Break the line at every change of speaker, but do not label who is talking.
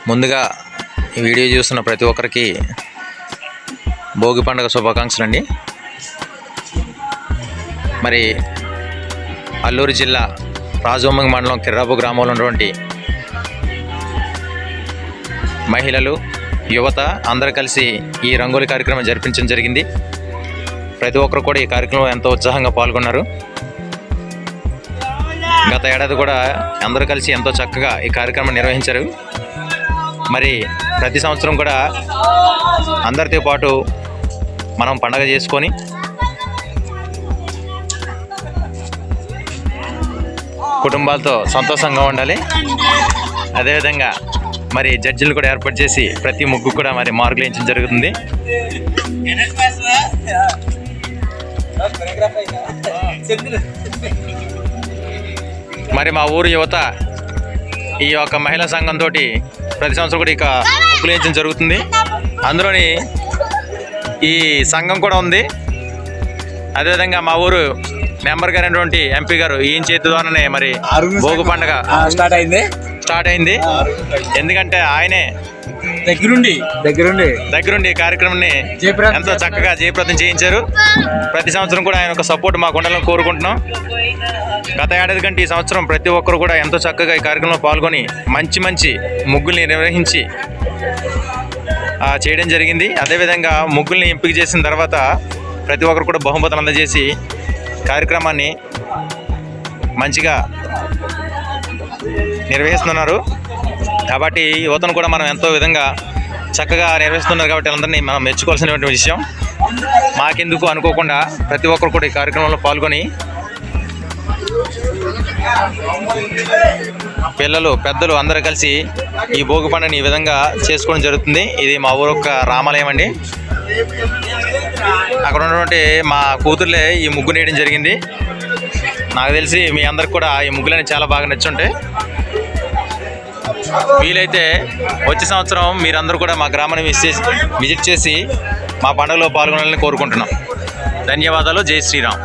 ముందుగా ఈ వీడియో చూస్తున్న ప్రతి ఒక్కరికి భోగి పండుగ శుభాకాంక్షలు అండి. మరి అల్లూరు జిల్లా రాజవొమ్మంగి మండలం కిర్రాపు గ్రామంలో ఉన్నటువంటి మహిళలు, యువత అందరూ కలిసి ఈ రంగోలి కార్యక్రమం జరిపించడం జరిగింది. ప్రతి ఒక్కరు కూడా ఈ కార్యక్రమం ఎంతో ఉత్సాహంగా పాల్గొన్నారు. గత ఏడాది కూడా అందరూ కలిసి ఎంతో చక్కగా ఈ కార్యక్రమం నిర్వహించారు. మరి ప్రతి సంవత్సరం కూడా అందరితో పాటు మనం పండగ చేసుకొని కుటుంబాలతో సంతోషంగా ఉండాలి. అదేవిధంగా మరి జడ్జిలు కూడా ఏర్పాటు చేసి ప్రతి ముగ్గు కూడా మరి మార్కులు వేయించడం జరుగుతుంది. మరి మా ఊరు యువత ఈ యొక్క మహిళా సంఘంతో ప్రతి సంవత్సరం కూడా ఇక ముగ్గులు వేయించడం జరుగుతుంది. అందులోని ఈ సంఘం కూడా ఉంది. అదేవిధంగా మా ఊరు మెంబర్ గారు అయినటువంటి ఎంపీ గారు ఈయన చేతి ద్వారానే మరి భోగి పండుగ స్టార్ట్ అయింది. ఎందుకంటే ఆయనే దగ్గరుండి కార్యక్రమాన్ని ఎంతో చక్కగా జయప్రదం చేయించారు. ప్రతి సంవత్సరం కూడా ఆయన ఒక సపోర్ట్ మాకు ఉండాలని కోరుకుంటున్నాం. గత ఏడాది కంటే ఈ సంవత్సరం ప్రతి ఒక్కరు కూడా ఎంతో చక్కగా ఈ కార్యక్రమంలో పాల్గొని మంచి ముగ్గుల్ని నిర్వహించి చేయడం జరిగింది. అదేవిధంగా ముగ్గుల్ని ఎంపిక చేసిన తర్వాత ప్రతి ఒక్కరు కూడా బహుమతులు అందజేసి కార్యక్రమాన్ని మంచిగా నిర్వహిస్తున్నారు. కాబట్టి యువతను కూడా మనం ఎంతో విధంగా చక్కగా నిర్వహిస్తున్నారు. కాబట్టి అందరినీ మనం మెచ్చుకోవాల్సినటువంటి విషయం. మాకెందుకు అనుకోకుండా ప్రతి ఒక్కరు కూడా ఈ కార్యక్రమంలో పాల్గొని పిల్లలు, పెద్దలు అందరూ కలిసి ఈ భోగి పండుగని ఈ విధంగా చేసుకోవడం జరుగుతుంది. ఇది మా ఊరు యొక్క రామాలయం అండి. అక్కడ ఉన్నటువంటి మా కూతుర్లే ఈ ముగ్గు నేయడం జరిగింది. నాకు తెలిసి మీ అందరికి కూడా ఈ ముగ్గులని చాలా బాగా నచ్చుంటాయి. వీలైతే వచ్చే సంవత్సరం మీరందరూ కూడా మా గ్రామాన్ని విజిట్ చేసి మా పండుగలో పాల్గొనాలని కోరుకుంటున్నాం. ధన్యవాదాలు. జై శ్రీరామ్.